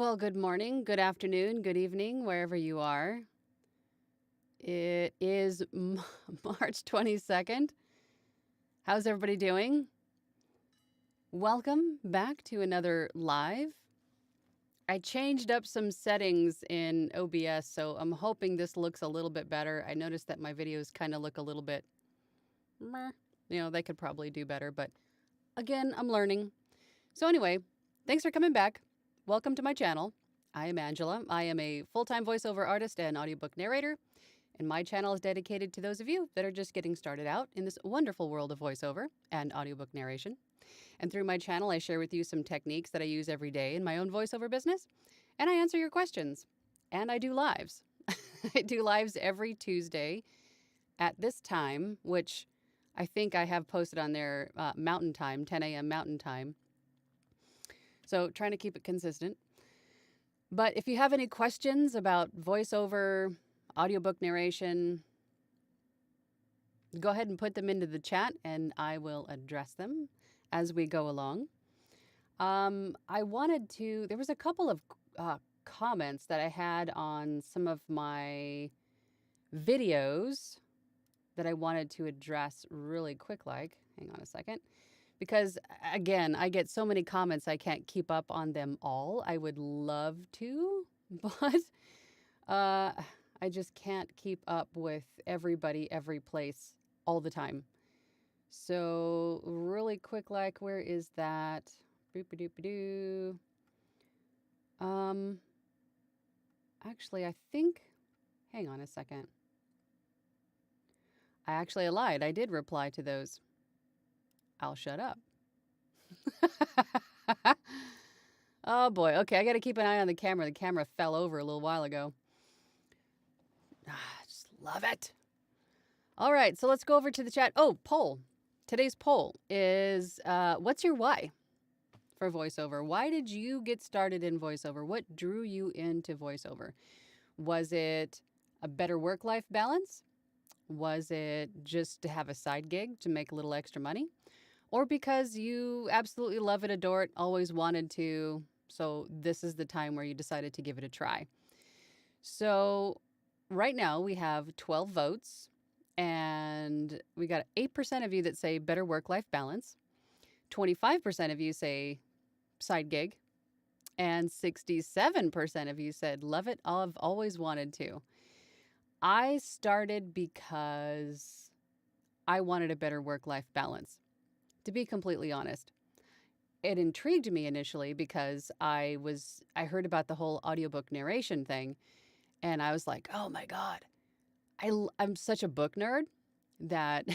Well, good morning, good afternoon, good evening, wherever you are. It is March 22nd. How's everybody doing? Welcome back to another live. I changed up some settings in OBS, so I'm hoping this looks a little bit better. I noticed that my videos kind of look a little bit meh. They could probably do better, but again, I'm learning. So anyway, thanks for coming back. Welcome to my channel. I am Angela. I am a full-time voiceover artist and audiobook narrator, and my channel is dedicated to those of you that are just getting started out in this wonderful world of voiceover and audiobook narration. And through my channel, I share with you some techniques that I use every day in my own voiceover business, and I answer your questions. And I do lives. I do lives every Tuesday at this time, which I think I have posted on there Mountain Time, 10 a.m. Mountain Time. So trying to keep it consistent. But if you have any questions about voiceover, audiobook narration, go ahead and put them into the chat and I will address them as we go along. There was a couple of comments that I had on some of my videos that I wanted to address really quick like. Hang on a second. Because again, I get so many comments, I can't keep up on them all. I would love to, but I just can't keep up with everybody, every place, all the time. So really quick, like, where is that? Boop-a-doop-a-doo. Actually, I think, hang on a second. I lied. I did reply to those. I'll shut up. Oh boy. Okay, I got to keep an eye on the camera. The camera fell over a little while ago. Just love it. All right, so let's go over to the chat. Oh, poll. Today's poll is what's your why for voiceover? Why did you get started in voiceover? What drew you into voiceover? Was it a better work-life balance? Was it just to have a side gig to make a little extra money? Or because you absolutely love it, adore it, always wanted to, so this is the time where you decided to give it a try. So right now we have 12 votes, and we got 8% of you that say better work-life balance, 25% of you say side gig, and 67% of you said love it, I've always wanted to. I started because I wanted a better work-life balance. To be completely honest, it intrigued me initially because I heard about the whole audiobook narration thing, and I was like, oh my God, I'm such a book nerd that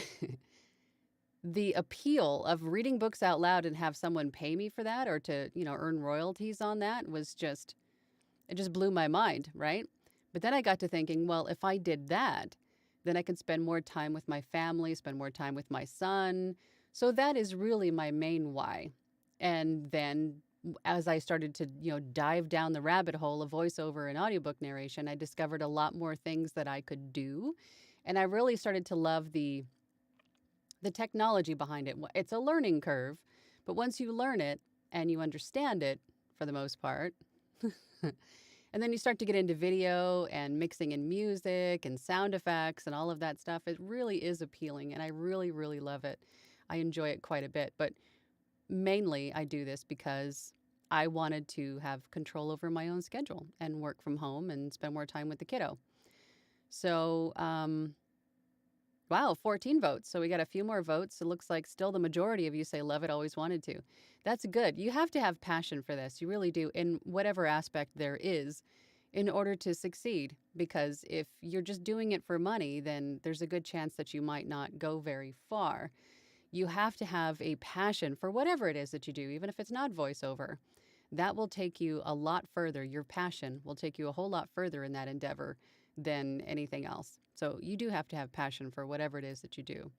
the appeal of reading books out loud and have someone pay me for that or to, earn royalties on that it just blew my mind, right? But then I got to thinking, well, if I did that, then I could spend more time with my family, spend more time with my son. So that is really my main why. And then as I started to, dive down the rabbit hole of voiceover and audiobook narration, I discovered a lot more things that I could do. And I really started to love the technology behind it. It's a learning curve, but once you learn it and you understand it for the most part, and then you start to get into video and mixing in music and sound effects and all of that stuff, it really is appealing and I really, really love it. I enjoy it quite a bit, but mainly I do this because I wanted to have control over my own schedule and work from home and spend more time with the kiddo. So, wow, 14 votes. So we got a few more votes. It looks like still the majority of you say love it, always wanted to. That's good. You have to have passion for this. You really do, in whatever aspect there is, in order to succeed. Because if you're just doing it for money, then there's a good chance that you might not go very far. You have to have a passion for whatever it is that you do, even if it's not voiceover. That will take you a lot further. Your passion will take you a whole lot further in that endeavor than anything else. So you do have to have passion for whatever it is that you do.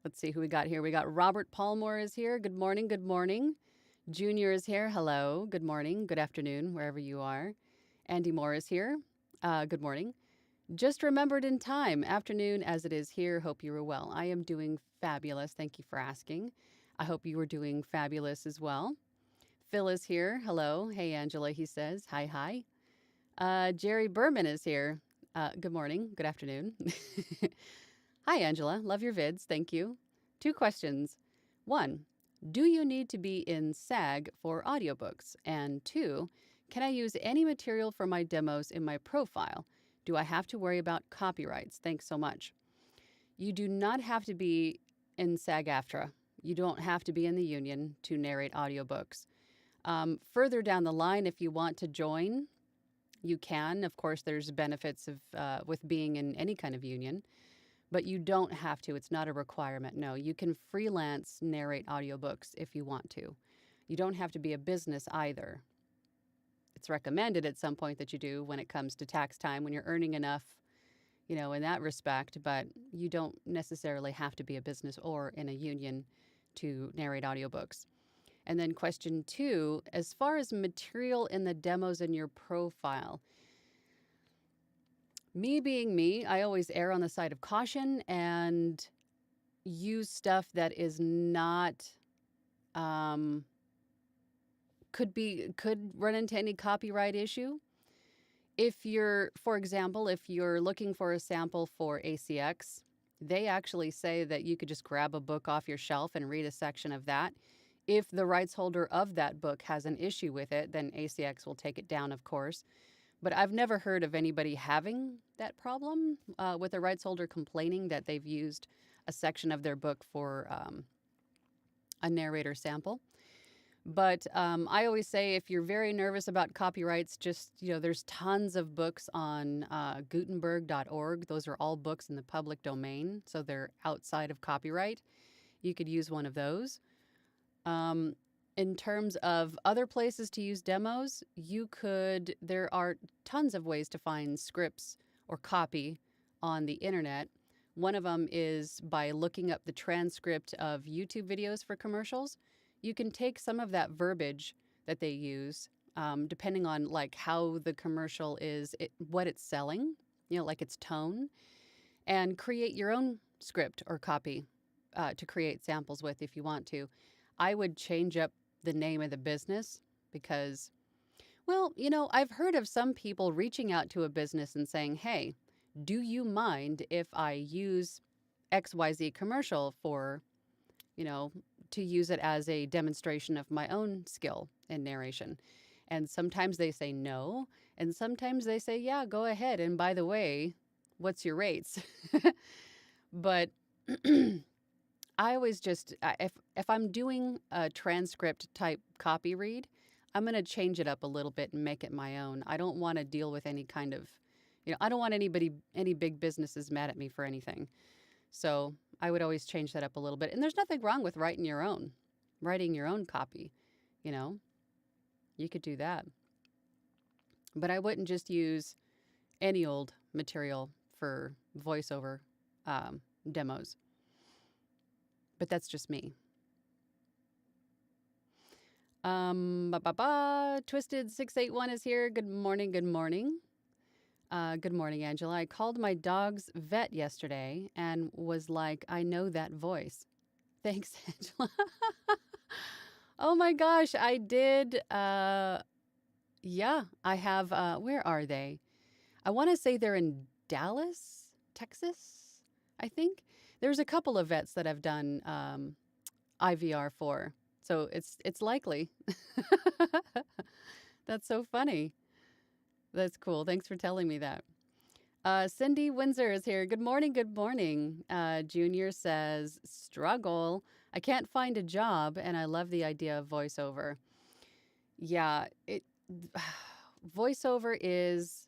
Let's see who we got here. We got Robert Palmore is here. Good morning. Good morning. Junior is here. Hello. Good morning. Good afternoon, wherever you are. Andy Moore is here. Good morning. Just remembered in time. Afternoon as it is here. Hope you were well. I am doing fabulous. Thank you for asking. I hope you were doing fabulous as well. Phil is here. Hello. Hey, Angela, he says. Hi, hi. Jerry Berman is here. Good morning. Good afternoon. Hi, Angela. Love your vids. Thank you. 2 questions. 1, do you need to be in SAG for audiobooks? And 2, can I use any material for my demos in my profile? Do I have to worry about copyrights? Thanks so much. You do not have to be in SAG-AFTRA. You don't have to be in the union to narrate audiobooks. Further down the line, if you want to join, you can. Of course, there's benefits of with being in any kind of union, but you don't have to. It's not a requirement. No, you can freelance narrate audiobooks if you want to. You don't have to be a business either. It's recommended at some point that you do when it comes to tax time, when you're earning enough, in that respect, but you don't necessarily have to be a business or in a union to narrate audiobooks. And then question 2, as far as material in the demos in your profile, me being me, I always err on the side of caution and use stuff that is not, could run into any copyright issue. For example, if you're looking for a sample for ACX, they actually say that you could just grab a book off your shelf and read a section of that. If the rights holder of that book has an issue with it, then ACX will take it down, of course. But I've never heard of anybody having that problem with a rights holder complaining that they've used a section of their book for a narrator sample. But I always say if you're very nervous about copyrights, just, there's tons of books on Gutenberg.org. Those are all books in the public domain, so they're outside of copyright. You could use one of those. In terms of other places to use demos, there are tons of ways to find scripts or copy on the internet. One of them is by looking up the transcript of YouTube videos for commercials. You can take some of that verbiage that they use, depending on like how the commercial is, what it's selling, like its tone, and create your own script or copy to create samples with if you want to. I would change up the name of the business because, I've heard of some people reaching out to a business and saying, hey, do you mind if I use XYZ commercial for, to use it as a demonstration of my own skill in narration? And sometimes they say no, and sometimes they say, yeah, go ahead. And by the way, what's your rates? But I always just, if I'm doing a transcript type copy read, I'm going to change it up a little bit and make it my own. I don't want to deal with any kind of, I don't want any big businesses mad at me for anything. So I would always change that up a little bit. And there's nothing wrong with writing your own copy, you could do that. But I wouldn't just use any old material for voiceover demos. But that's just me. Twisted 681 is here. Good morning. Good morning. Good morning, Angela. I called my dog's vet yesterday and was like, I know that voice. Thanks, Angela. Oh my gosh, I did. Yeah, I have. Where are they? I want to say they're in Dallas, Texas, I think. There's a couple of vets that I've done IVR for, so it's likely. That's so funny. That's cool. Thanks for telling me that. Cindy Windsor is here. Good morning. Good morning. Junior says, struggle. I can't find a job, and I love the idea of voiceover. Yeah, voiceover is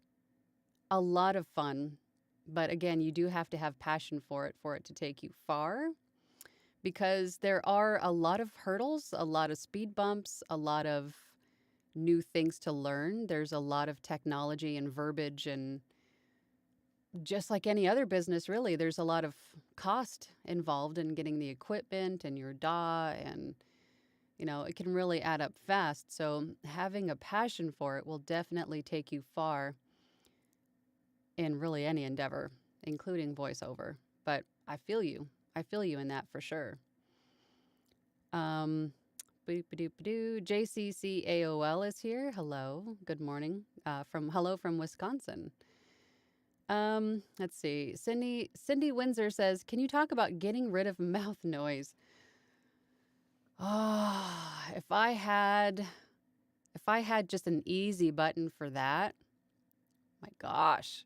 a lot of fun. But again, you do have to have passion for it to take you far, because there are a lot of hurdles, a lot of speed bumps, a lot of new things to learn. There's a lot of technology and verbiage, and just like any other business, really, there's a lot of cost involved in getting the equipment and your DAW, and it can really add up fast. So having a passion for it will definitely take you far in really any endeavor, including voiceover. But I feel you in that for sure. Boop-a-doop-a-doo. JCCAOL is here. Hello. Good morning. From Wisconsin. Let's see. Cindy Windsor says, "Can you talk about getting rid of mouth noise?" Oh, if I had just an easy button for that, my gosh.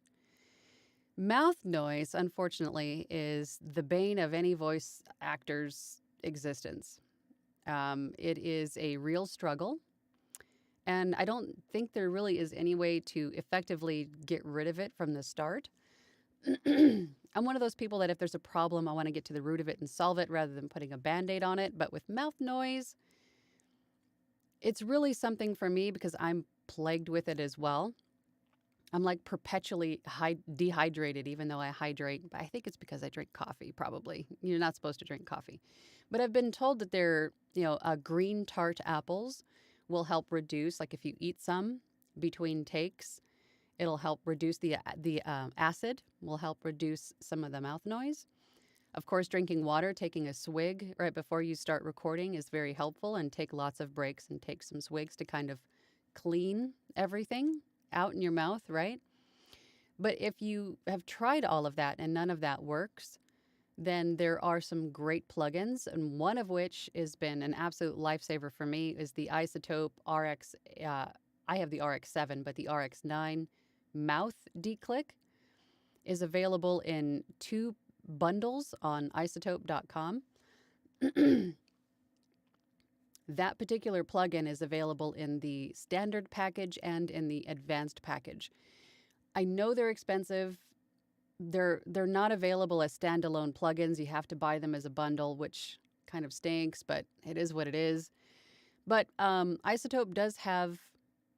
Mouth noise, unfortunately, is the bane of any voice actor's existence. It is a real struggle, and I don't think there really is any way to effectively get rid of it from the start. I'm one of those people that if there's a problem, I want to get to the root of it and solve it rather than putting a Band-Aid on it. But with mouth noise, it's really something for me because I'm plagued with it as well. I'm like perpetually dehydrated, even though I hydrate. But I think it's because I drink coffee, probably. You're not supposed to drink coffee. But I've been told that green tart apples will help reduce, like if you eat some between takes, it'll help reduce the acid, will help reduce some of the mouth noise. Of course, drinking water, taking a swig right before you start recording is very helpful, and take lots of breaks and take some swigs to kind of clean everything out in your mouth, right? But if you have tried all of that and none of that works, then there are some great plugins, and one of which has been an absolute lifesaver for me is the Isotope RX. I have the RX7, but the RX9 mouth declick is available in 2 bundles on isotope.com. That particular plugin is available in the standard package and in the advanced package. I know they're expensive. They're not available as standalone plugins. You have to buy them as a bundle, which kind of stinks, but it is what it is. But Isotope does have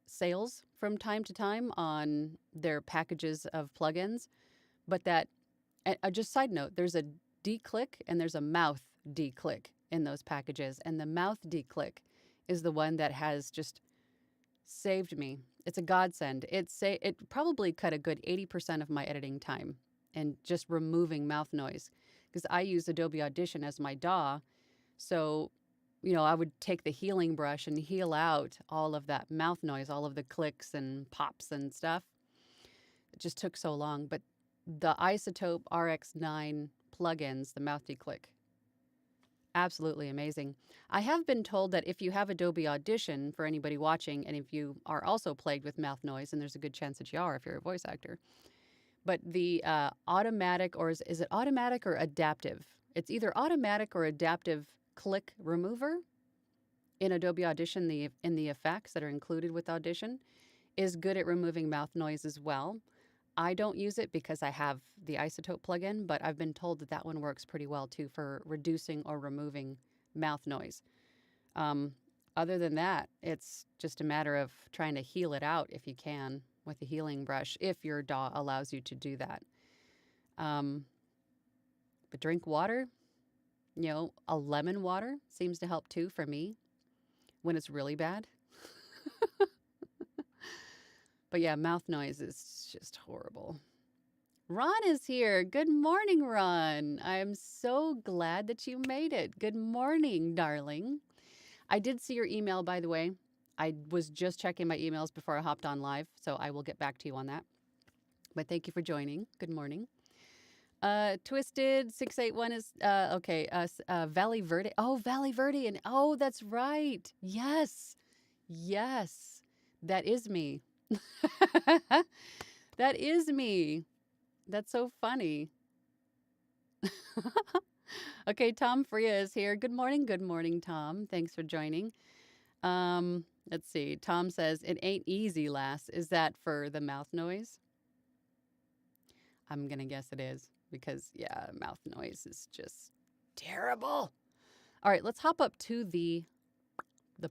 sales from time to time on their packages of plugins. But just side note, there's a declick and there's a mouth declick in those packages. And the mouth declick is the one that has just saved me. It's a godsend. It probably cut a good 80% of my editing time and just removing mouth noise, because I use Adobe Audition as my DAW. So, I would take the healing brush and heal out all of that mouth noise, all of the clicks and pops and stuff. It just took so long. But the Isotope RX9 plugins, the mouth declick, absolutely amazing. I have been told that if you have Adobe Audition, for anybody watching, and if you are also plagued with mouth noise, and there's a good chance that you are if you're a voice actor, but the automatic, or is it automatic or adaptive? It's either automatic or adaptive click remover in Adobe Audition, in the effects that are included with Audition, is good at removing mouth noise as well. I don't use it because I have the Isotope plugin, but I've been told that one works pretty well too for reducing or removing mouth noise. Other than that, it's just a matter of trying to heal it out if you can with a healing brush, if your DAW allows you to do that. But drink water. A lemon water seems to help too for me when it's really bad. But yeah, mouth noise is just horrible. Ron is here. Good morning, Ron. I'm so glad that you made it. Good morning, darling. I did see your email, by the way. I was just checking my emails before I hopped on live, so I will get back to you on that. But thank you for joining. Good morning. Twisted 681 is okay. Valley Verde. Oh, Valley Verde, and oh, that's right. Yes, that is me. That is me. That's so funny. Okay, Tom Freya is here. Good morning, Tom. Thanks for joining. Let's see. Tom says, "It ain't easy, lass." Is that for the mouth noise? I'm going to guess it is, because, yeah, mouth noise is just terrible. All right, let's hop up to the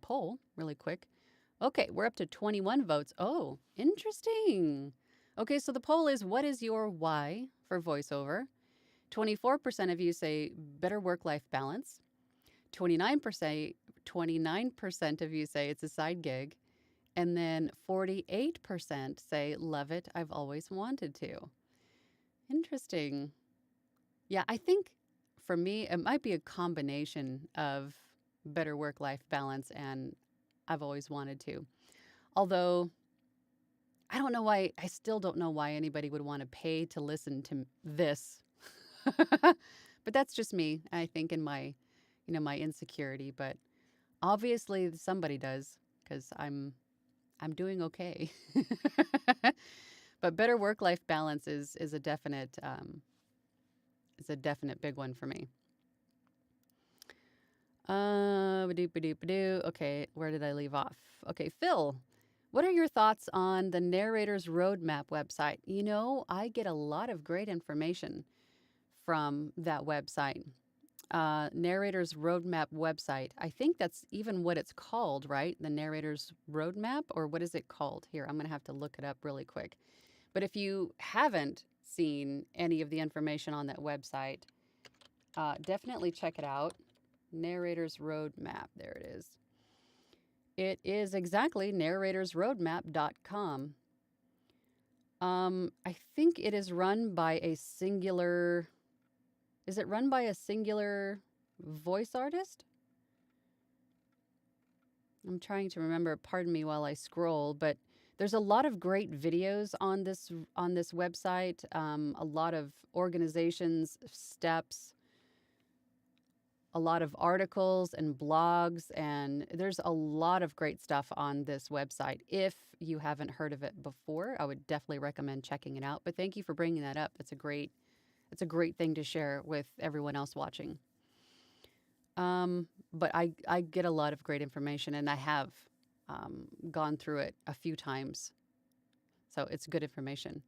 poll really quick. Okay, we're up to 21 votes. Oh, interesting. Okay, so the poll is, what is your why for voiceover? 24% of you say better work-life balance. 29% of you say it's a side gig. And then 48% say love it, I've always wanted to. Interesting. Yeah, I think for me, it might be a combination of better work-life balance, and I've always wanted to. Although I don't know why, I still don't know why anybody would want to pay to listen to this. But that's just me, I think, in my, my insecurity. But obviously somebody does, because I'm doing okay. But better work-life balance is a definite big one for me. Okay, where did I leave off? Okay, Phil, what are your thoughts on the Narrator's Roadmap website? I get a lot of great information from that website. Narrator's Roadmap website. I think that's even what it's called, right? The Narrator's Roadmap, or what is it called? Here, I'm going to have to look it up really quick. But if you haven't seen any of the information on that website, definitely check it out. Narrator's Roadmap. There it is. It is exactly narratorsroadmap.com. I think it is run by a singular... Is it run by a singular voice artist? I'm trying to remember. Pardon me while I scroll, but there's a lot of great videos on this website. A lot of organizations, steps, a lot of articles and blogs, and there's a lot of great stuff on this website. If you haven't heard of it before, I would definitely recommend checking it out. But thank you for bringing that up. It's a great thing to share with everyone else watching. But I get a lot of great information, and I have gone through it a few times. So it's good information.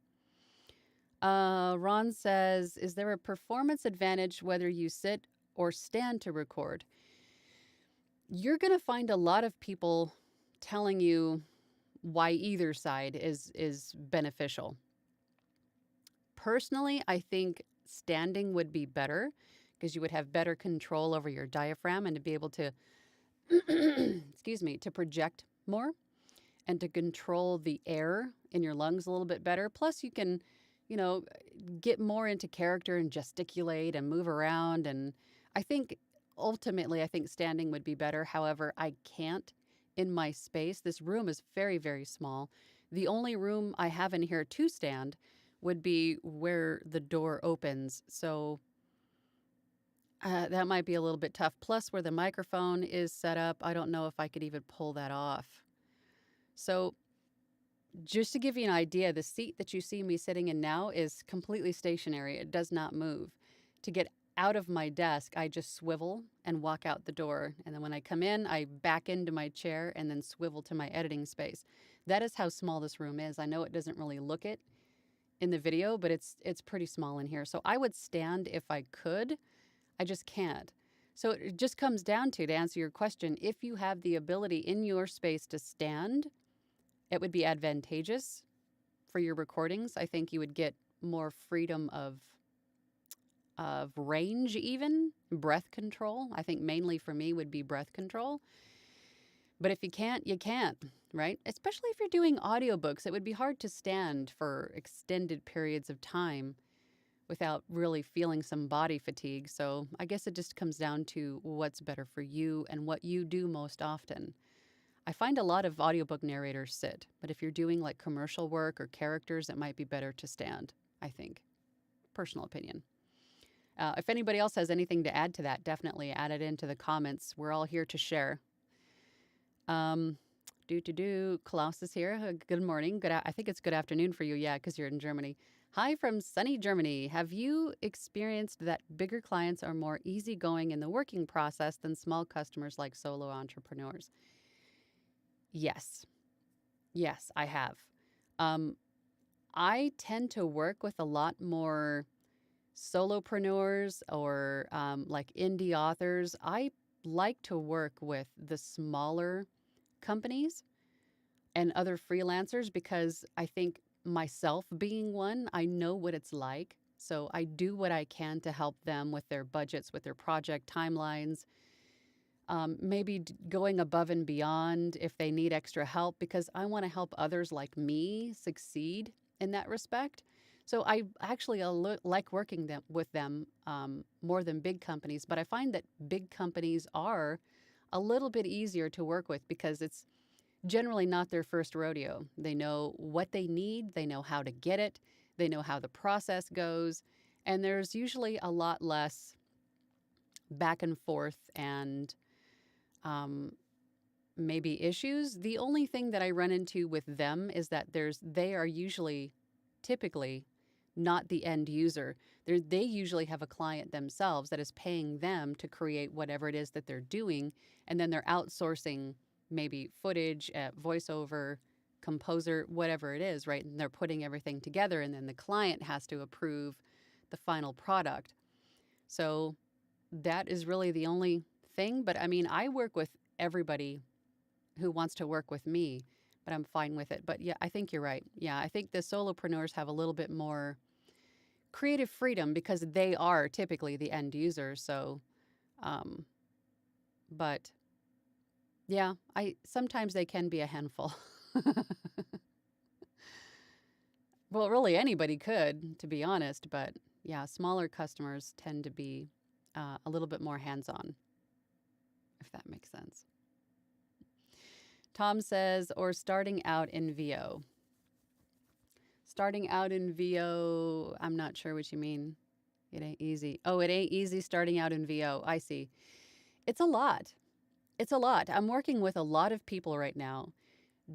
Ron says, is there a performance advantage whether you sit or stand to record? You're going to find a lot of people telling you why either side is beneficial. Personally, I think standing would be better because you would have better control over your diaphragm and to be able to, excuse me, to project more and to control the air in your lungs a little bit better. Plus, you can, get more into character and gesticulate and move around. And I think ultimately, standing would be better. However, I can't in my space. This room is very, very small. The only room I have in here to stand would be where the door opens. So that might be a little bit tough. Plus, where the microphone is set up, I don't know if I could even pull that off. So just to give you an idea, the seat that you see me sitting in now is completely stationary. It does not move. To get out of my desk, I just swivel and walk out the door. And then when I come in, I back into my chair and then swivel to my editing space. That is how small this room is. I know it doesn't really look it in the video, but it's pretty small in here. So I would stand if I could. I just can't. So it just comes down to answer your question, if you have the ability in your space to stand, it would be advantageous for your recordings. I think you would get more freedom of range, even breath control. I think mainly for me would be breath control. But if you can't, you can't, right? Especially if you're doing audiobooks, it would be hard to stand for extended periods of time without really feeling some body fatigue. So I guess it just comes down to what's better for you and what you do most often. I find a lot of audiobook narrators sit, but if you're doing like commercial work or characters, it might be better to stand, I think. Personal opinion. If anybody else has anything to add to that, definitely add it into the comments. We're all here to share. Klaus is here. Good morning. I think it's good afternoon for you. Yeah, because you're in Germany. Hi from sunny Germany. Have you experienced that bigger clients are more easygoing in the working process than small customers like solo entrepreneurs? Yes. Yes, I have. I tend to work with a lot more solopreneurs or like indie authors. I like to work with the smaller companies and other freelancers because I think myself being one, I know what it's like. So I do what I can to help them with their budgets, with their project timelines, maybe going above and beyond if they need extra help because I want to help others like me succeed in that respect. So I actually like working with them more than big companies, but I find that big companies are a little bit easier to work with because it's generally not their first rodeo. They know what they need, they know how to get it, they know how the process goes, and there's usually a lot less back and forth and um, maybe issues. The only thing that I run into with them is that they are usually, typically, not the end user. They usually have a client themselves that is paying them to create whatever it is that they're doing, and then they're outsourcing maybe footage, voiceover, composer, whatever it is, right? And they're putting everything together, and then the client has to approve the final product. So that is really the only thing. But I mean, I work with everybody who wants to work with me, but I'm fine with it. But yeah, I think you're right. Yeah, I think the solopreneurs have a little bit more creative freedom because they are typically the end user. So, um, but yeah, I sometimes they can be a handful. Well, really anybody could, to be honest, but yeah, smaller customers tend to be a little bit more hands-on, if that makes sense. Tom says, or starting out in VO. Starting out in VO, I'm not sure what you mean. It ain't easy. Oh, it ain't easy starting out in VO. I see. It's a lot. It's a lot. I'm working with a lot of people right now,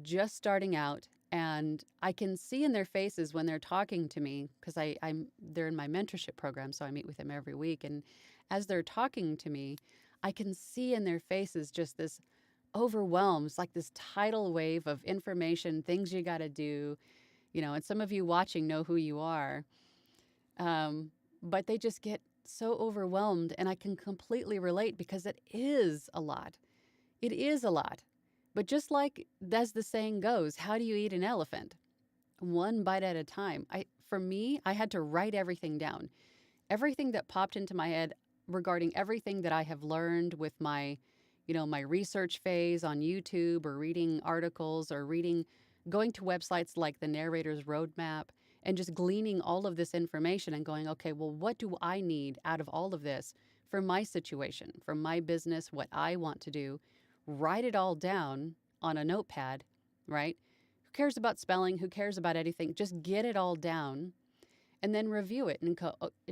just starting out, and I can see in their faces when they're talking to me, because they're in my mentorship program, so I meet with them every week. And as they're talking to me, I can see in their faces just this overwhelms, like this tidal wave of information, things you got to do, and some of you watching know who you are. But they just get so overwhelmed, and I can completely relate because it is a lot. It is a lot. But just like as the saying goes, how do you eat an elephant? One bite at a time. For me, I had to write everything down. Everything that popped into my head regarding everything that I have learned with my my research phase on YouTube or reading articles or going to websites like the Narrator's Roadmap and just gleaning all of this information and going, okay, well, what do I need out of all of this for my situation, for my business, what I want to do? Write it all down on a notepad, right? Who cares about spelling? Who cares about anything? Just get it all down and then review it and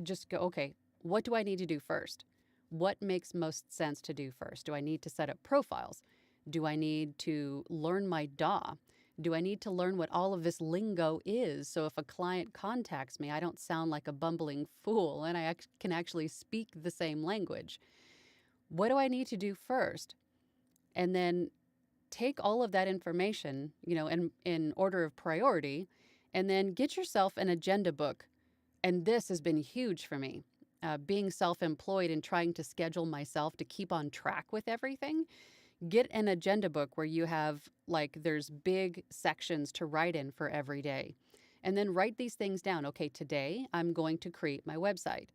just go, okay, what do I need to do first? What makes most sense to do first? Do I need to set up profiles? Do I need to learn my DAW? Do I need to learn what all of this lingo is so if a client contacts me, I don't sound like a bumbling fool and I can actually speak the same language? What do I need to do first? And then take all of that information, in order of priority, and then get yourself an agenda book. And this has been huge for me. Being self-employed and trying to schedule myself to keep on track with everything, get an agenda book where you have, there's big sections to write in for every day. And then write these things down. Okay, today I'm going to create my website.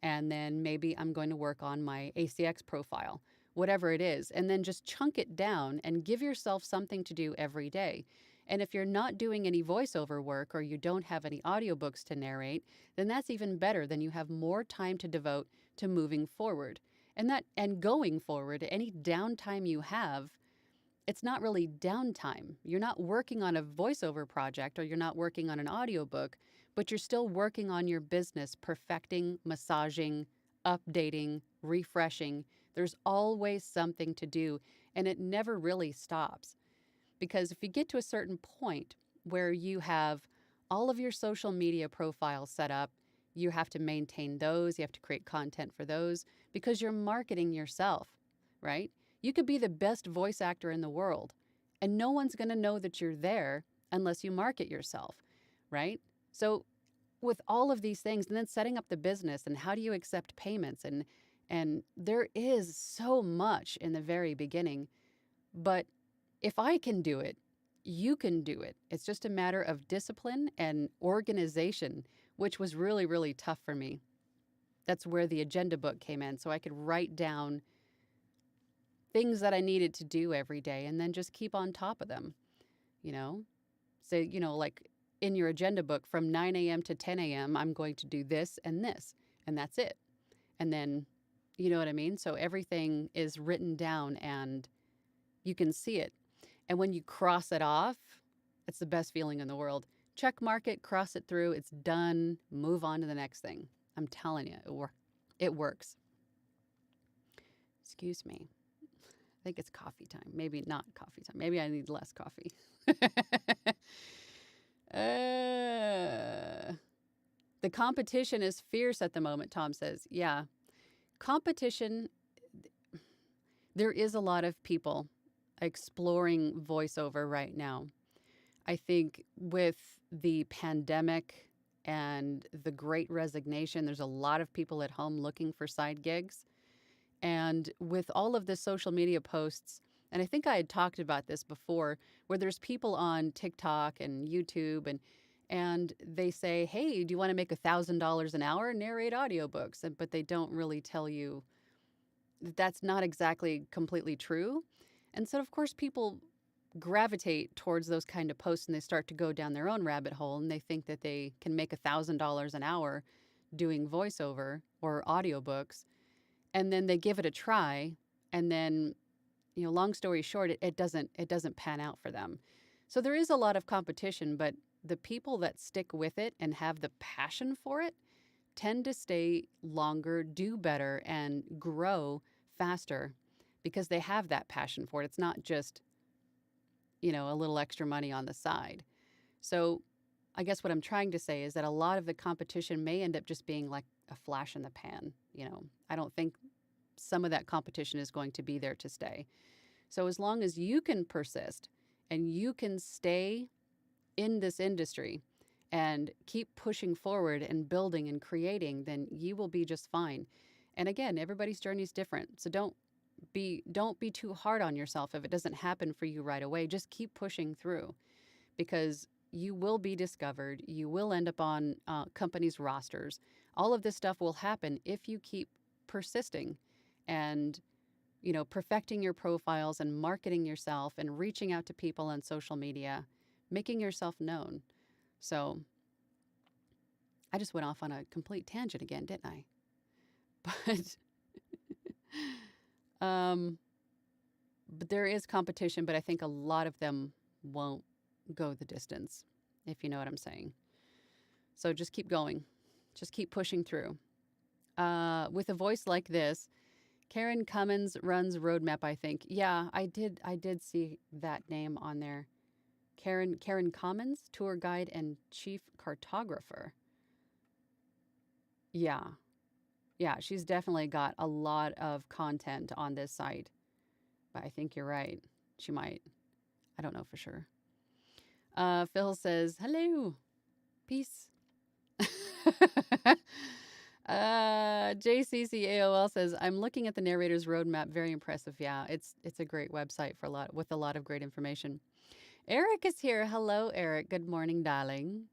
And then maybe I'm going to work on my ACX profile, whatever it is. And then just chunk it down and give yourself something to do every day. And if you're not doing any voiceover work or you don't have any audiobooks to narrate, then that's even better. Then you have more time to devote to moving forward. And going forward, any downtime you have, it's not really downtime. You're not working on a voiceover project or you're not working on an audiobook, but you're still working on your business, perfecting, massaging, updating, refreshing. There's always something to do, and it never really stops. Because if you get to a certain point where you have all of your social media profiles set up, you have to maintain those, you have to create content for those because you're marketing yourself, right? You could be the best voice actor in the world and no one's going to know that you're there unless you market yourself, right? So with all of these things and then setting up the business and how do you accept payments and there is so much in the very beginning, but if I can do it, you can do it. It's just a matter of discipline and organization, which was really, really tough for me. That's where the agenda book came in. So I could write down things that I needed to do every day and then just keep on top of them, So, like in your agenda book from 9 a.m. to 10 a.m., I'm going to do this, and that's it. And then, You know what I mean? So everything is written down and you can see it. And when you cross it off, it's the best feeling in the world. Check mark it, cross it through, it's done, move on to the next thing. I'm telling you, it works. Excuse me. I think it's coffee time. Maybe not coffee time. Maybe I need less coffee. The competition is fierce at the moment, Tom says. Yeah. Competition, there is a lot of people exploring voiceover right now. I think with the pandemic and the great resignation, there's a lot of people at home looking for side gigs. And with all of the social media posts, and I think I had talked about this before, where there's people on TikTok and YouTube and they say, hey, do you want to make $1,000 an hour? Narrate audiobooks. But they don't really tell you that that's not exactly completely true. And so, of course, people gravitate towards those kind of posts and they start to go down their own rabbit hole and they think that they can make $1,000 an hour doing voiceover or audiobooks. And then they give it a try. And then, long story short, it doesn't pan out for them. So there is a lot of competition, but the people that stick with it and have the passion for it tend to stay longer, do better, and grow faster because they have that passion for it. It's not just, a little extra money on the side. So I guess what I'm trying to say is that a lot of the competition may end up just being like a flash in the pan. I don't think some of that competition is going to be there to stay. So as long as you can persist and you can stay in this industry and keep pushing forward and building and creating, then you will be just fine. And again, everybody's journey is different. So don't be too hard on yourself if it doesn't happen for you right away. Just keep pushing through because you will be discovered. You will end up on companies' rosters. All of this stuff will happen if you keep persisting and, perfecting your profiles and marketing yourself and reaching out to people on social media, making yourself known. So I just went off on a complete tangent again, didn't I? But there is competition, but I think a lot of them won't go the distance, if you know what I'm saying. So just keep going. Just keep pushing through. With a voice like this, Karen Cummins runs Roadmap, I think. Yeah, I did see that name on there. Karen Cummins, tour guide and chief cartographer. Yeah. Yeah, she's definitely got a lot of content on this site. But I think you're right. She might. I don't know for sure. Phil says, hello. Peace. JCCAOL says, I'm looking at the narrator's roadmap. Very impressive. Yeah, it's a great website with a lot of great information. Eric is here. Hello, Eric. Good morning, darling.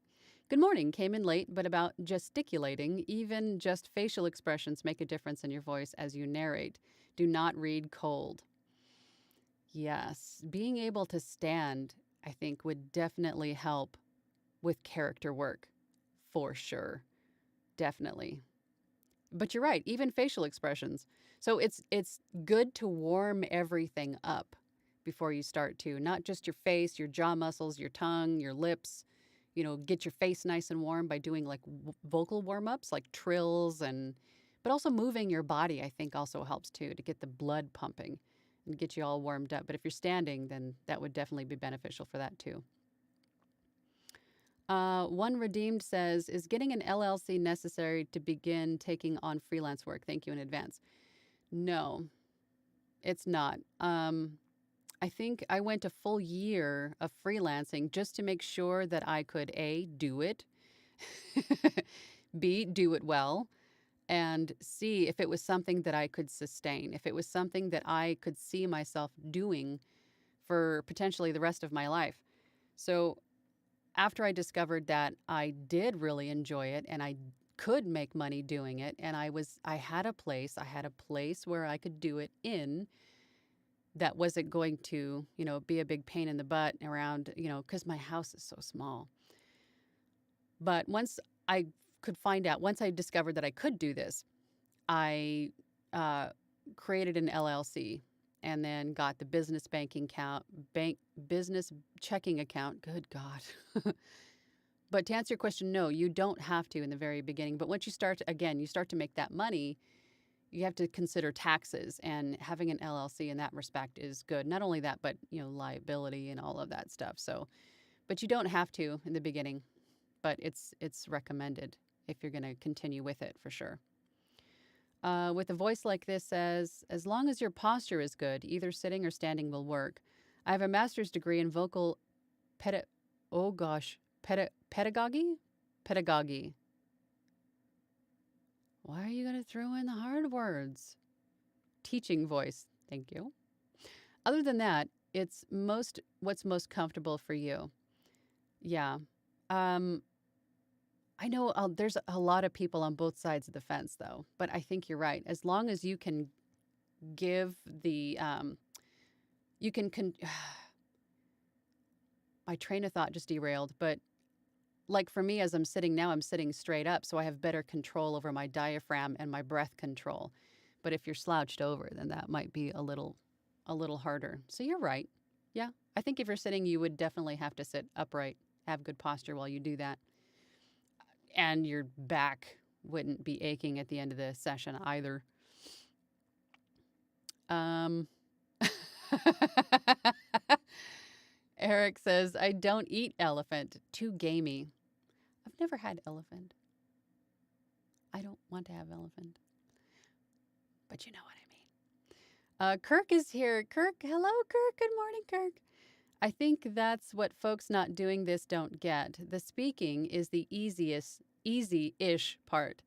Good morning. Came in late, but about gesticulating, even just facial expressions make a difference in your voice as you narrate. Do not read cold. Yes, being able to stand, I think, would definitely help with character work, for sure. Definitely. But you're right, even facial expressions. So it's good to warm everything up before you start to, not just your face, your jaw muscles, your tongue, your lips. Get your face nice and warm by doing like vocal warm-ups, like trills but also moving your body, I think also helps too, to get the blood pumping and get you all warmed up. But if you're standing, then that would definitely be beneficial for that too. One Redeemed says, is getting an LLC necessary to begin taking on freelance work? Thank you in advance. No, it's not. I think I went a full year of freelancing just to make sure that I could A, do it, B, do it well, and C, if it was something that I could sustain, if it was something that I could see myself doing for potentially the rest of my life. So after I discovered that I did really enjoy it and I could make money doing it, and I had a place where I could do it in that wasn't going to, be a big pain in the butt around, because my house is so small. But once I discovered that I could do this, I created an LLC and then got the business business checking account. Good God. But to answer your question, no, you don't have to in the very beginning. But once you start to make that money, you have to consider taxes, and having an LLC in that respect is good. Not only that, but liability and all of that stuff. So, but you don't have to in the beginning, but it's recommended if you're going to continue with it for sure. With a voice like this says, as long as your posture is good, either sitting or standing will work. I have a master's degree in vocal pedagogy? Pedagogy. Why are you going to throw in the hard words? Teaching voice. Thank you. Other than that, it's what's most comfortable for you. Yeah. I know there's a lot of people on both sides of the fence, though. But I think you're right. As long as you can give the, my train of thought just derailed. But like for me, as I'm sitting now, I'm sitting straight up. So I have better control over my diaphragm and my breath control. But if you're slouched over, then that might be a little harder. So you're right. Yeah. I think if you're sitting, you would definitely have to sit upright, have good posture while you do that. And your back wouldn't be aching at the end of the session either. Eric says, I don't eat elephant. Too gamey. I've never had elephant. I don't want to have elephant. But you know what I mean. Kirk is here. Kirk, hello, Kirk. Good morning, Kirk. I think that's what folks not doing this don't get. The speaking is the easy-ish part.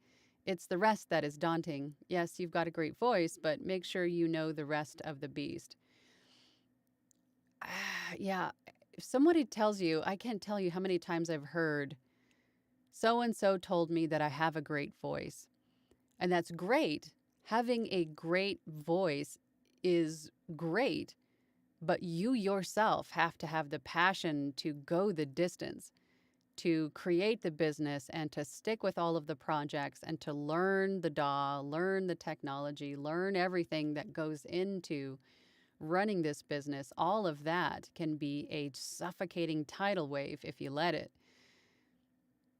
It's the rest that is daunting. Yes, you've got a great voice, but make sure you know the rest of the beast. Yeah, if somebody tells you, I can't tell you how many times I've heard, so-and-so told me that I have a great voice. And that's great. Having a great voice is great. But you yourself have to have the passion to go the distance, to create the business and to stick with all of the projects and to learn the DAW, learn the technology, learn everything that goes into running this business. All of that can be a suffocating tidal wave if you let it.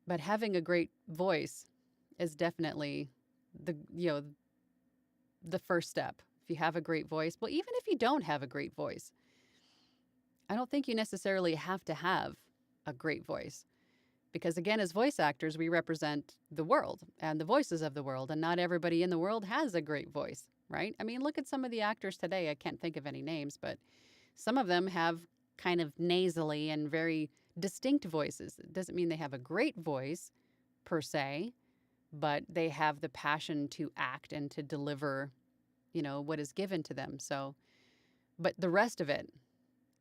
But having a great voice is definitely the first step. If you have a great voice, well, even if you don't have a great voice, I don't think you necessarily have to have a great voice. Because again, as voice actors, we represent the world and the voices of the world, and not everybody in the world has a great voice, right? I mean, look at some of the actors today. I can't think of any names, but some of them have kind of nasally and very distinct voices. It doesn't mean they have a great voice per se, but they have the passion to act and to deliver what is given to them. So, but the rest of it,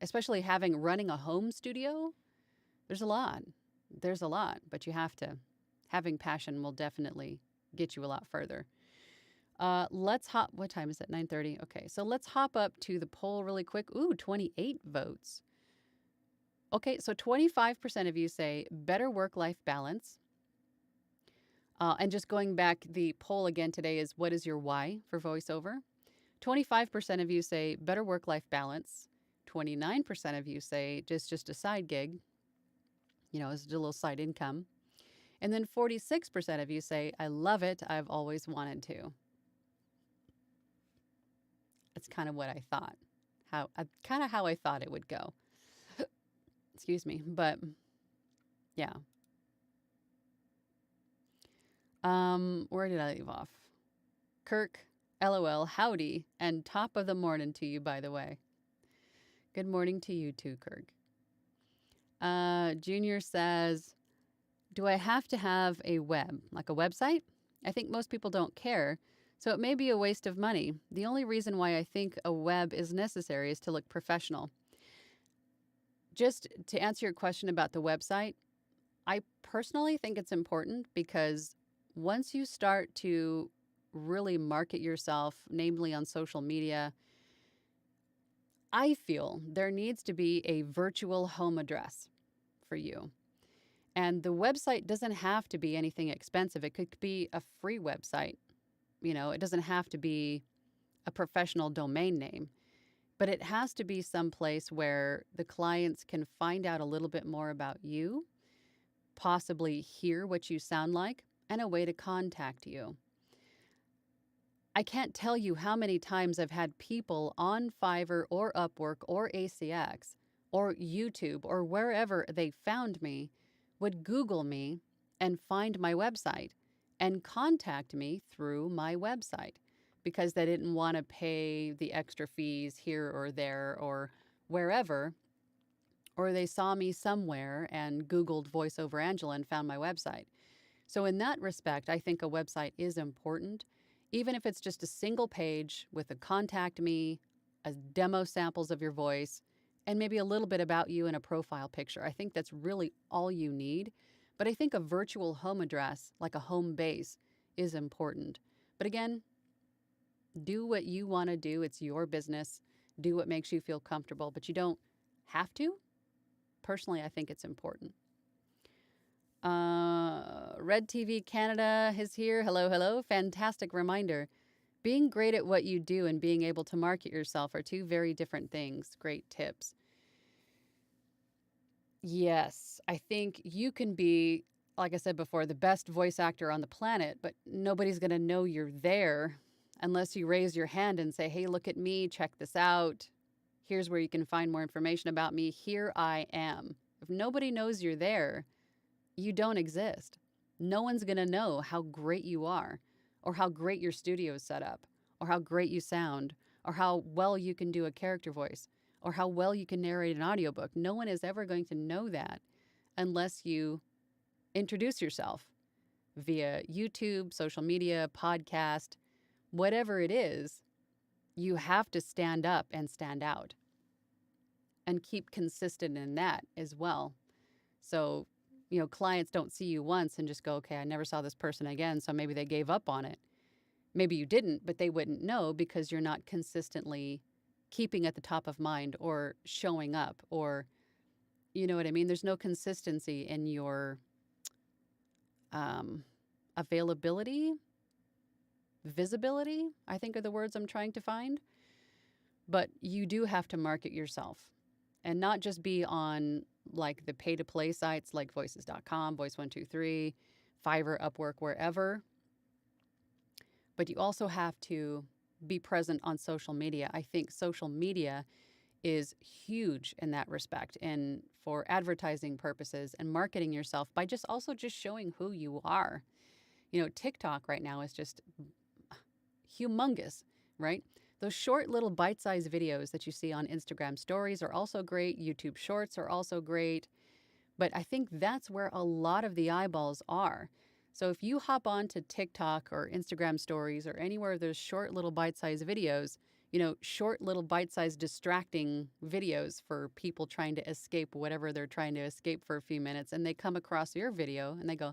especially running a home studio, there's a lot, but having passion will definitely get you a lot further. What time is it? 9:30. Okay. So let's hop up to the poll really quick. Ooh, 28 votes. Okay. So 25% of you say better work-life balance. And just going back, the poll again today is, what is your why for voiceover? 25% of you say better work-life balance. 29% of you say just a side gig, as a little side income. And then 46% of you say, I love it. I've always wanted to. That's kind of what I thought. How I thought it would go. Excuse me. But yeah. Where did I leave off? Kirk, LOL, howdy, and top of the morning to you, by the way. Good morning to you too, Kirk. Junior says, do I have to have a website? I think most people don't care, so it may be a waste of money. The only reason why I think a web is necessary is to look professional. Just to answer your question about the website, I personally think it's important because once you start to really market yourself, namely on social media, I feel there needs to be a virtual home address for you. And the website doesn't have to be anything expensive. It could be a free website, It doesn't have to be a professional domain name, but it has to be someplace where the clients can find out a little bit more about you, possibly hear what you sound like, and a way to contact you. I can't tell you how many times I've had people on Fiverr or Upwork or ACX or YouTube or wherever they found me would Google me and find my website and contact me through my website because they didn't want to pay the extra fees here or there or wherever, or they saw me somewhere and Googled VoiceOverAngela and found my website. So in that respect, I think a website is important, even if it's just a single page with a contact me, a demo samples of your voice, and maybe a little bit about you and a profile picture. I think that's really all you need. But I think a virtual home address, like a home base, is important. But again, do what you want to do. It's your business. Do what makes you feel comfortable, but you don't have to. Personally, I think it's important. Red TV Canada is here. Hello, hello. Fantastic reminder. Being great at what you do and being able to market yourself are two very different things. Great tips. Yes, I think you can be, like I said before, the best voice actor on the planet, but nobody's going to know you're there unless you raise your hand and say, hey, look at me, check this out. Here's where you can find more information about me. Here I am. If nobody knows you're there, you don't exist. No one's going to know how great you are, or how great your studio is set up, or how great you sound, or how well you can do a character voice, or how well you can narrate an audiobook. No one is ever going to know that unless you introduce yourself via YouTube, social media, podcast, whatever it is. You have to stand up and stand out and keep consistent in that as well. So, clients don't see you once and just go, okay, I never saw this person again, so maybe they gave up on it. Maybe you didn't, but they wouldn't know because you're not consistently keeping at the top of mind or showing up, or, you know what I mean? There's no consistency in your availability, visibility, I think are the words I'm trying to find. But you do have to market yourself and not just be on like the pay-to-play sites like voices.com, Voice123, Fiverr, Upwork, wherever. But you also have to be present on social media. I think social media is huge in that respect, and for advertising purposes and marketing yourself by just showing who you are. TikTok right now is just humongous, right? Those short little bite-sized videos that you see on Instagram stories are also great. YouTube shorts are also great. But I think that's where a lot of the eyeballs are. So if you hop on to TikTok or Instagram stories or anywhere there's short little bite-sized videos, short little bite-sized distracting videos for people trying to escape whatever they're trying to escape for a few minutes, and they come across your video and they go,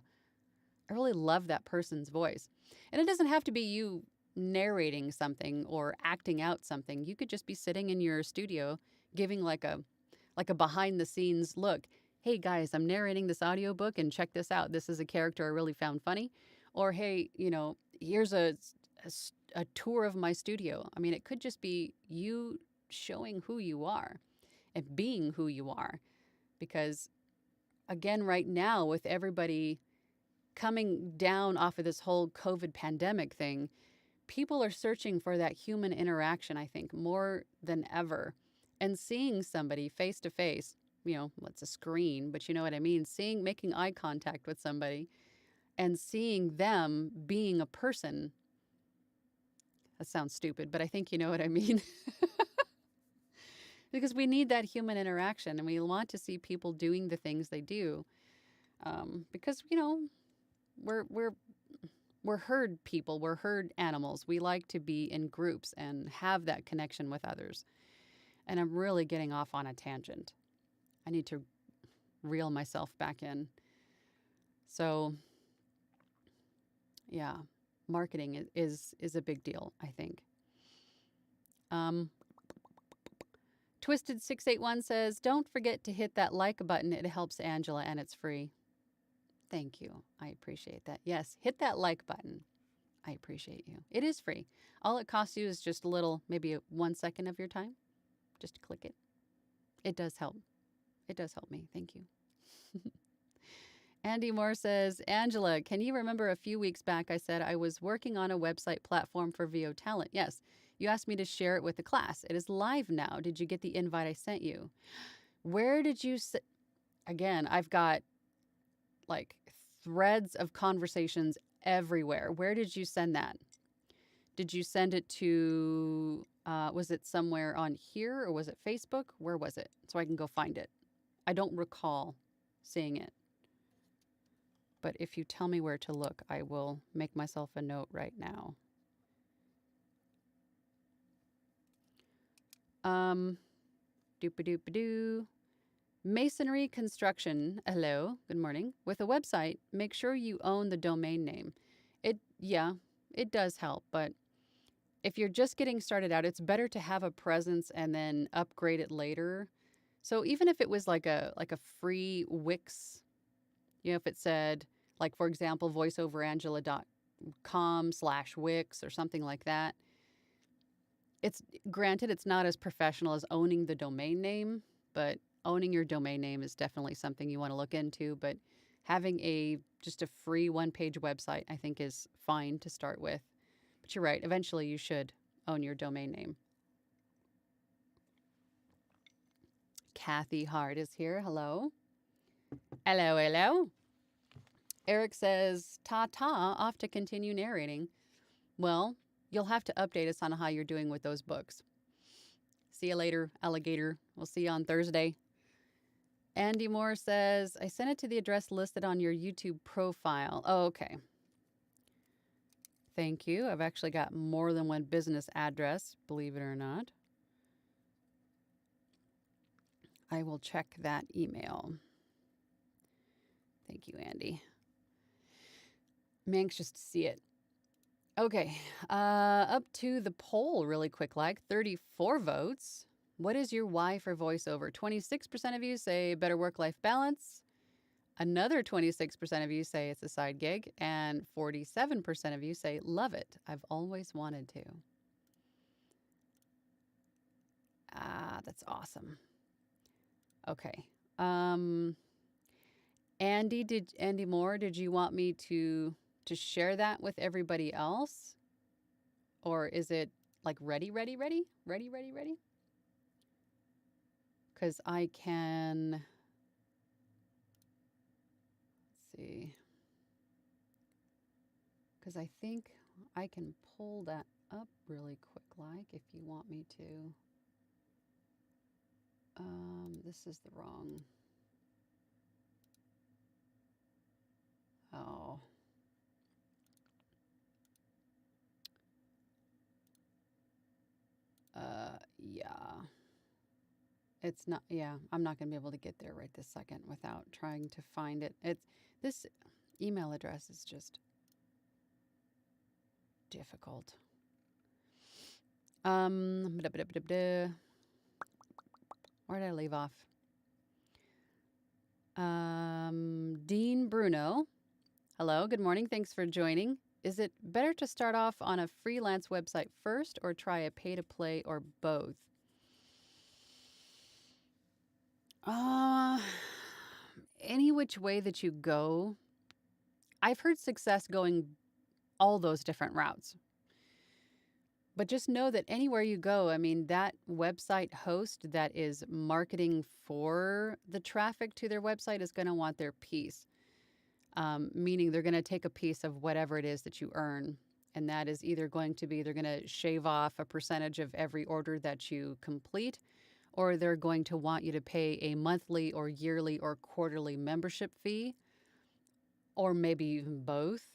I really love that person's voice. And it doesn't have to be you narrating something or acting out something. You could just be sitting in your studio giving like a behind the scenes look. Hey guys, I'm narrating this audiobook and check this out. This is a character I really found funny. Or hey, here's a tour of my studio. I mean, it could just be you showing who you are and being who you are. Because again, right now with everybody coming down off of this whole COVID pandemic thing, people are searching for that human interaction, I think, more than ever. And seeing somebody face to face, it's a screen, but you know what I mean? Making eye contact with somebody and seeing them being a person. That sounds stupid, but I think you know what I mean. Because we need that human interaction, and we want to see people doing the things they do. Because, we're herd people, we're herd animals. We like to be in groups and have that connection with others. And I'm really getting off on a tangent. I need to reel myself back in. So, yeah, marketing is a big deal, I think. Twisted681 says, don't forget to hit that like button. It helps Angela and it's free. Thank you. I appreciate that. Yes, hit that like button. I appreciate you. It is free. All it costs you is just a little, maybe 1 second of your time. Just click it. It does help. It does help me. Thank you. Andy Moore says, Angela, can you remember a few weeks back I said I was working on a website platform for VO talent? Yes. You asked me to share it with the class. It is live now. Did you get the invite I sent you? Where did you Again, I've got like threads of conversations everywhere. Where did you send that? Did you send it to, was it somewhere on here or was it Facebook? Where was it? So I can go find it. I don't recall seeing it. But if you tell me where to look, I will make myself a note right now. Doop-a-doop-a-doo. Masonry construction. Hello. Good morning. With a website, make sure you own the domain name. It does help, but if you're just getting started out, it's better to have a presence and then upgrade it later. So even if it was like a free Wix, if it said, like, for example, voiceoverangela.com/Wix or something like that, it's granted it's not as professional as owning the domain name, but owning your domain name is definitely something you want to look into. But having just a free one-page website, I think, is fine to start with. But you're right. Eventually, you should own your domain name. Kathy Hart is here. Hello. Hello, hello. Eric says, ta-ta, off to continue narrating. Well, you'll have to update us on how you're doing with those books. See you later, alligator. We'll see you on Thursday. Andy Moore says, I sent it to the address listed on your YouTube profile. Oh, okay. Thank you. I've actually got more than one business address, believe it or not. I will check that email. Thank you, Andy. I'm anxious to see it. Okay, up to the poll really quick, 34 votes. What is your why for voiceover? 26% of you say better work-life balance. Another 26% of you say it's a side gig. And 47% of you say love it. I've always wanted to. That's awesome. Okay. Andy Moore, did you want me to share that with everybody else? Or is it like ready? Because I can, let's see. Because I think I can pull that up really quick, if you want me to. This is the wrong. Oh. Yeah. It's not, I'm not going to be able to get there right this second without trying to find it. This email address is just difficult. Where did I leave off? Dean Bruno. Hello, good morning. Thanks for joining. Is it better to start off on a freelance website first or try a pay-to-play or both? Any which way that you go. I've heard success going all those different routes. But just know that anywhere you go, I mean, that website host that is marketing for the traffic to their website is going to want their piece. Meaning they're going to take a piece of whatever it is that you earn. And that is either going to be, they're going to shave off a percentage of every order that you complete, or they're going to want you to pay a monthly or yearly or quarterly membership fee, or maybe even both.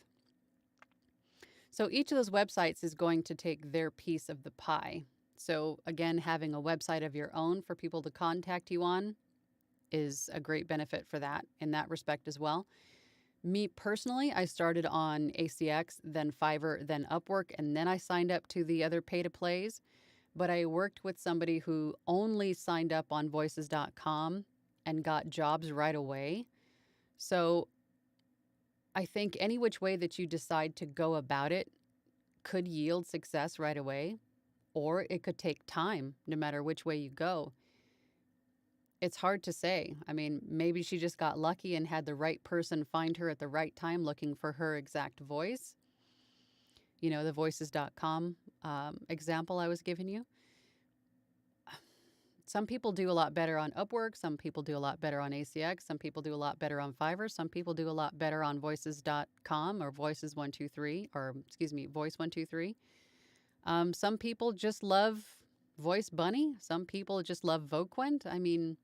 So each of those websites is going to take their piece of the pie. So again, having a website of your own for people to contact you on is a great benefit for that in that respect as well. Me personally, I started on ACX, then Fiverr, then Upwork, and then I signed up to the other pay-to-plays. But I worked with somebody who only signed up on voices.com and got jobs right away. So I think any which way that you decide to go about it, could yield success right away, or it could take time, no matter which way you go. It's hard to say. I mean, maybe she just got lucky and had the right person find her at the right time looking for her exact voice. You know, the voices.com example I was giving you. Some people do a lot better on Upwork. Some people do a lot better on ACX. Some people do a lot better on Fiverr. Some people do a lot better on voices.com or voices123, or excuse me, voice123. Some people just love Voice Bunny. Some people just love Voquent. I mean,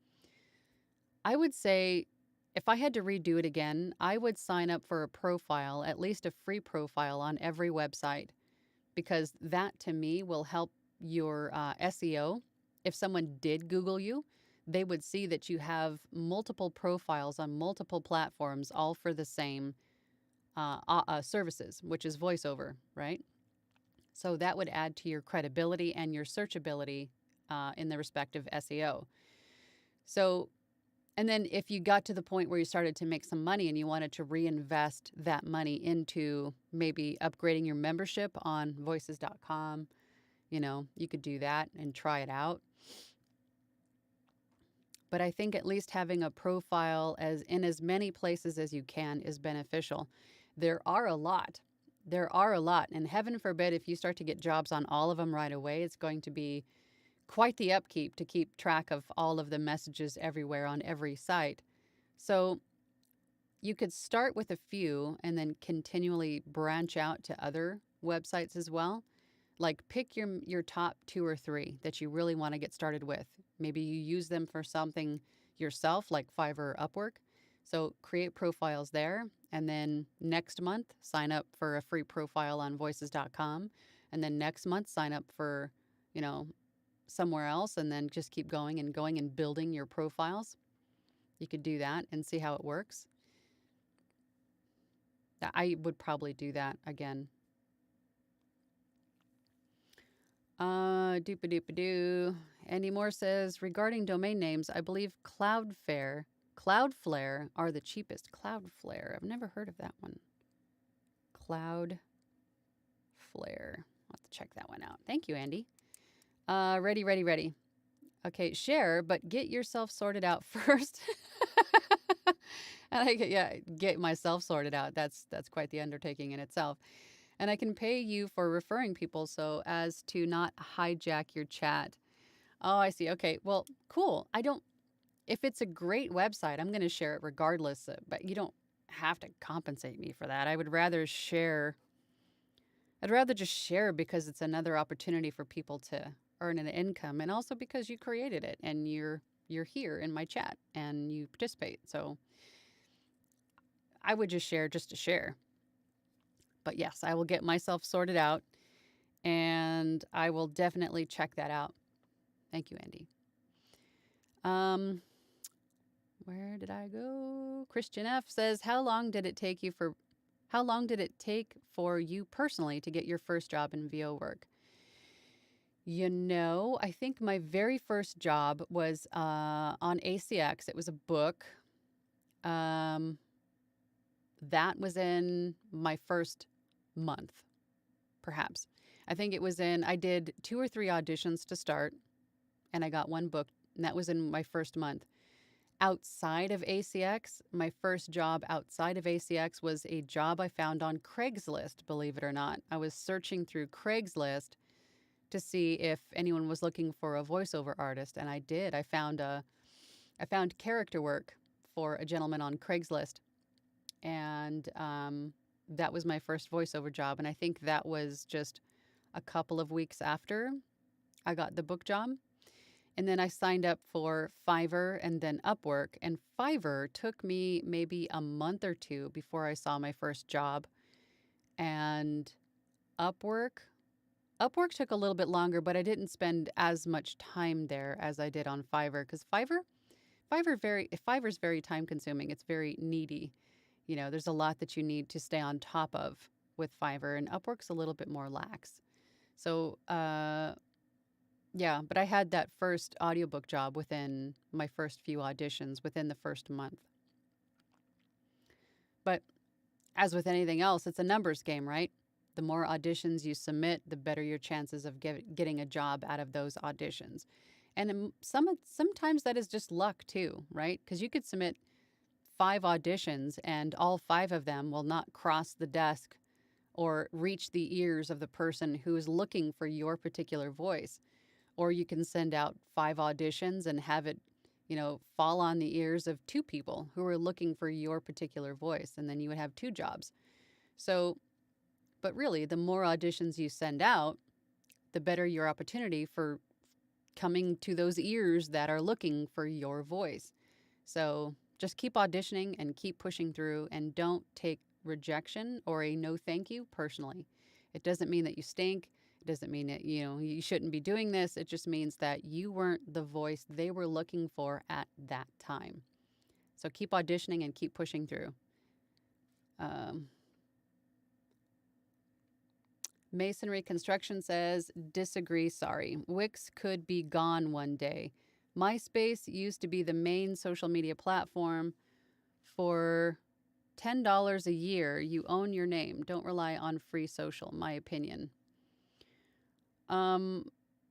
I would say if I had to redo it again, I would sign up for a profile, at least a free profile on every website, because that to me will help your SEO. If someone did Google you, they would see that you have multiple profiles on multiple platforms, all for the same services, which is voiceover, right? So that would add to your credibility and your searchability in the respective SEO. So, and then if you got to the point where you started to make some money and you wanted to reinvest that money into maybe upgrading your membership on voices.com, you know, you could do that and try it out. But I think at least having a profile in as many places as you can is beneficial. There are a lot. And heaven forbid if you start to get jobs on all of them right away, it's going to be quite the upkeep to keep track of all of the messages everywhere on every site. So you could start with a few and then continually branch out to other websites as well. Like pick your top 2 or 3 that you really want to get started with. Maybe you use them for something yourself, like Fiverr or Upwork. So create profiles there, and then next month sign up for a free profile on voices.com, and then next month sign up for, you know, somewhere else, and then just keep going and building your profiles. You could do that and see how it works. I would probably do that again. Doop-a-doop-a-doo. Andy Moore says, regarding domain names, I believe Cloudflare are the cheapest. Cloudflare. I've never heard of that one. Cloudflare. I'll have to check that one out. Thank you, Andy. Ready. Okay, share, but get yourself sorted out first. And get myself sorted out. That's quite the undertaking in itself. And I can pay you for referring people so as to not hijack your chat. Oh, I see. Okay, well, cool. If it's a great website, I'm going to share it regardless, but you don't have to compensate me for that. I would rather share. I'd rather just share because it's another opportunity for people to earn an income, and also because you created it and you're here in my chat and you participate. So I would just share just to share. But yes, I will get myself sorted out, and I will definitely check that out. Thank you, Andy. Where did I go? Christian F says, how long did it take for you personally to get your first job in VO work? You know, I think my very first job was on ACX. It was a book. That was in my first month, perhaps. I think it was I did 2 or 3 auditions to start, and I got one booked, and that was in my first month. Outside of ACX, my first job outside of ACX was a job I found on Craigslist, believe it or not. I was searching through Craigslist to see if anyone was looking for a voiceover artist, and I did. I found character work for a gentleman on Craigslist. And that was my first voiceover job. And I think that was just a couple of weeks after I got the book job. And then I signed up for Fiverr and then Upwork. And Fiverr took me maybe a month or 2 before I saw my first job. And Upwork took a little bit longer, but I didn't spend as much time there as I did on Fiverr, because Fiverr's very time consuming. It's very needy. You know, there's a lot that you need to stay on top of with Fiverr, and Upwork's a little bit more lax. So, but I had that first audiobook job within my first few auditions, within the first month. But as with anything else, it's a numbers game, right? The more auditions you submit, the better your chances of getting a job out of those auditions. And sometimes that is just luck too, right? Because you could submit 5 auditions and all 5 of them will not cross the desk or reach the ears of the person who is looking for your particular voice. Or you can send out 5 auditions and have it, fall on the ears of 2 people who are looking for your particular voice, and then you would have 2 jobs. So, but really, the more auditions you send out, the better your opportunity for coming to those ears that are looking for your voice. So just keep auditioning and keep pushing through, and don't take rejection or a no thank you personally. It doesn't mean that you stink. It doesn't mean that, you shouldn't be doing this. It just means that you weren't the voice they were looking for at that time. So keep auditioning and keep pushing through. Masonry Construction says, disagree, sorry. Wix could be gone one day. MySpace used to be the main social media platform. For $10 a year, you own your name. Don't rely on free social, my opinion.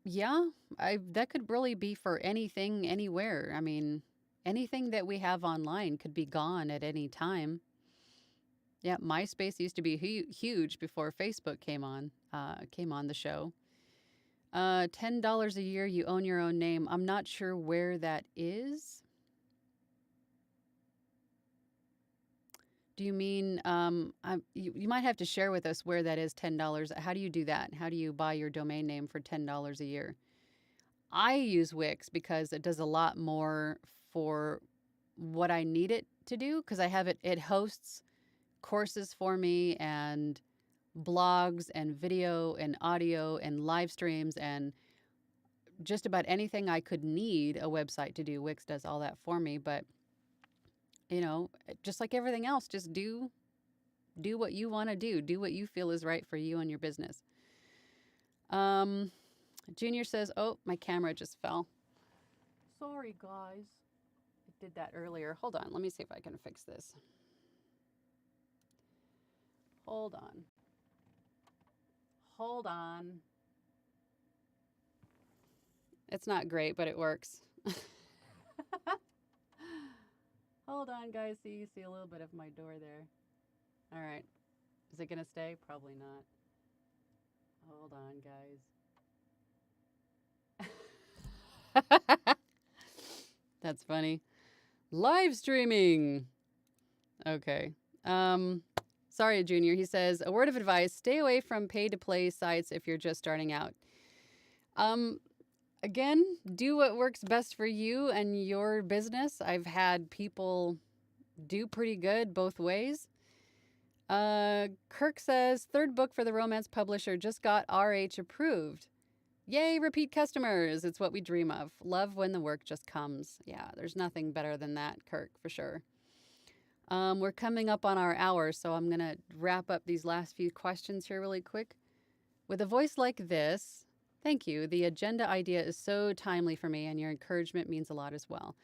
Yeah, that could really be for anything, anywhere. I mean, anything that we have online could be gone at any time. Yeah, MySpace used to be huge before Facebook came on the show. $10 a year, you own your own name. I'm not sure where that is. Do you mean, you might have to share with us where that is, $10. How do you do that? How do you buy your domain name for $10 a year? I use Wix because it does a lot more for what I need it to do, because it hosts courses for me and blogs and video and audio and live streams and just about anything I could need a website to do. Wix does all that for me. But, just like everything else, just do what you want to do. Do what you feel is right for you and your business. Junior says, oh, my camera just fell. Sorry, guys. I did that earlier. Hold on. Let me see if I can fix this. Hold on. It's not great, but it works. Hold on, guys. You see a little bit of my door there. All right. Is it going to stay? Probably not. Hold on, guys. That's funny. Live streaming. Okay. Sorry, Junior. He says, a word of advice, stay away from pay-to-play sites if you're just starting out. Again, do what works best for you and your business. I've had people do pretty good both ways. Kirk says, 3rd book for the romance publisher just got RH approved. Yay, repeat customers. It's what we dream of. Love when the work just comes. Yeah, there's nothing better than that, Kirk, for sure. We're coming up on our hour, so I'm going to wrap up these last few questions here really quick. With a voice like this, thank you. The agenda idea is so timely for me, and your encouragement means a lot as well.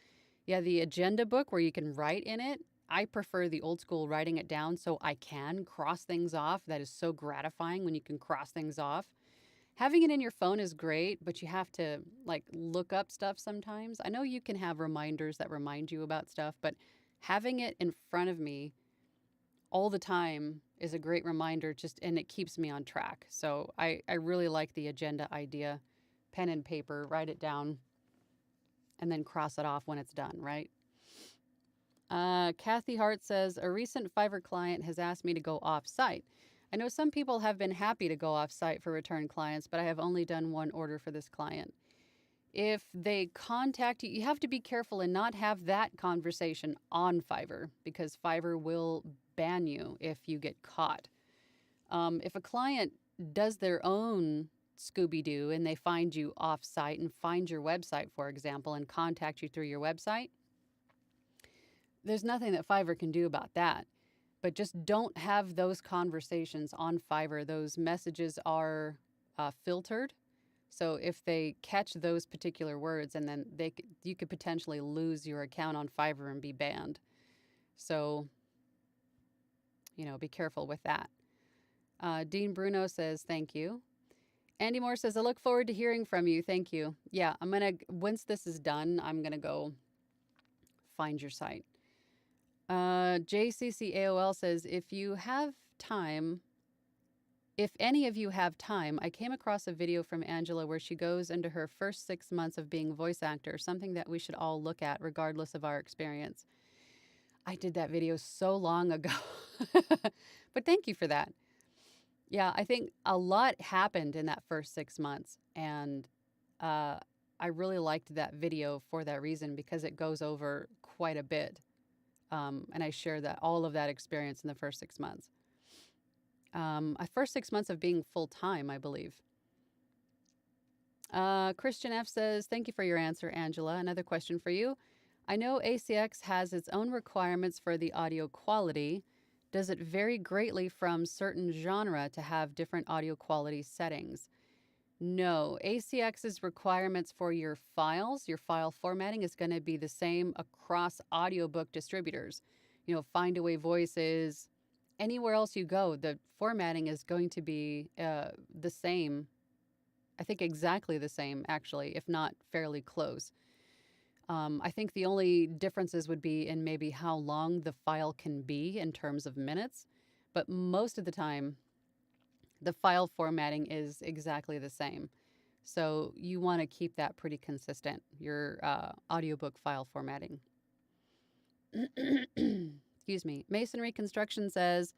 Yeah, the agenda book where you can write in it, I prefer the old school writing it down so I can cross things off. That is so gratifying when you can cross things off. Having it in your phone is great, but you have to look up stuff sometimes. I know you can have reminders that remind you about stuff, but having it in front of me all the time is a great reminder, and it keeps me on track. So I really like the agenda idea. Pen and paper, write it down, and then cross it off when it's done, right? Kathy Hart says, a recent Fiverr client has asked me to go off-site. I know some people have been happy to go off-site for return clients, but I have only done one order for this client. If they contact you, you have to be careful and not have that conversation on Fiverr, because Fiverr will ban you if you get caught. If a client does their own Scooby-Doo and they find you off-site and find your website, for example, and contact you through your website, there's nothing that Fiverr can do about that. But just don't have those conversations on Fiverr. Those messages are filtered. So if they catch those particular words, and then you could potentially lose your account on Fiverr and be banned. So, be careful with that. Dean Bruno says, thank you. Andy Moore says, I look forward to hearing from you. Thank you. Yeah, once this is done, I'm going to go find your site. JCCAOL says, if any of you have time, I came across a video from Angela where she goes into her first 6 months of being a voice actor, something that we should all look at regardless of our experience. I did that video so long ago, but thank you for that. Yeah, I think a lot happened in that first 6 months, and I really liked that video for that reason because it goes over quite a bit, and I share all of that experience in the first 6 months. First 6 months of being full-time, I believe. Christian F says, thank you for your answer, Angela. Another question for you. I know ACX has its own requirements for the audio quality. Does it vary greatly from certain genre to have different audio quality settings? No, ACX's requirements for your files, your file formatting is going to be the same across audiobook distributors. Findaway Voices, anywhere else you go, the formatting is going to be the same. I think exactly the same, actually, if not fairly close. I think the only differences would be in maybe how long the file can be in terms of minutes, but most of the time, the file formatting is exactly the same. So you want to keep that pretty consistent, your audiobook file formatting. Excuse me. Masonry Construction says,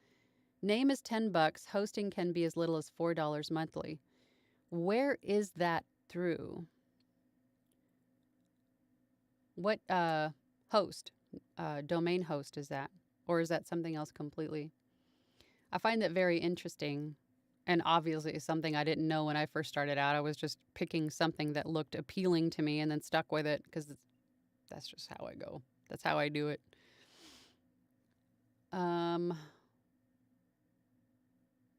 name is $10. Hosting can be as little as $4 monthly. Where is that through? What host, domain host is that? Or is that something else completely? I find that very interesting, and obviously something I didn't know when I first started out. I was just picking something that looked appealing to me and then stuck with it because that's just how I go. That's how I do it.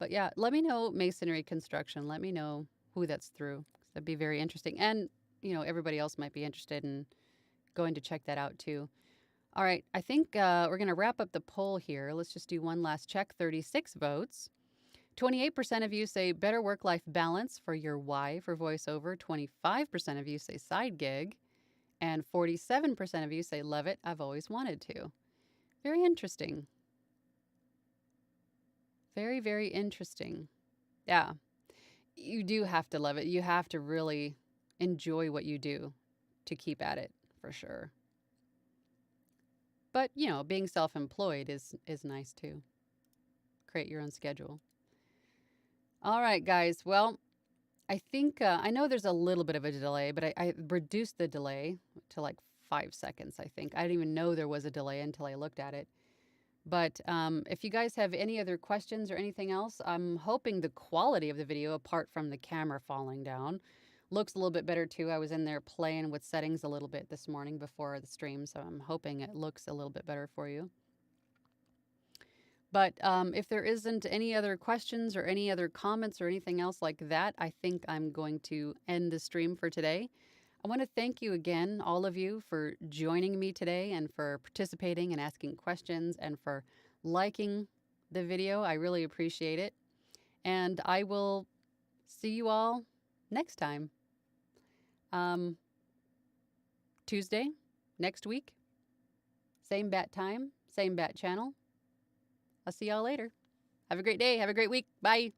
But yeah, let me know, Masonry Construction. Let me know who that's through. That'd be very interesting. And, everybody else might be interested in going to check that out too. All right, I think we're going to wrap up the poll here. Let's just do one last check. 36 votes. 28% of you say better work-life balance for your why for voiceover. 25% of you say side gig. And 47% of you say love it, I've always wanted to. Very interesting. Very, very interesting. Yeah, you do have to love it. You have to really enjoy what you do to keep at it, for sure. But, being self-employed is nice too. Create your own schedule. All right, guys. Well, I think, I know there's a little bit of a delay, but I reduced the delay to like 5 seconds, I think. I didn't even know there was a delay until I looked at it. But if you guys have any other questions or anything else, I'm hoping the quality of the video, apart from the camera falling down, looks a little bit better too. I was in there playing with settings a little bit this morning before the stream, so I'm hoping it looks a little bit better for you. But if there isn't any other questions or any other comments or anything else like that, I think I'm going to end the stream for today. I want to thank you again, all of you, for joining me today and for participating and asking questions and for liking the video. I really appreciate it. And I will see you all next time. Tuesday, next week. Same bat time, same bat channel. I'll see y'all later. Have a great day. Have a great week. Bye.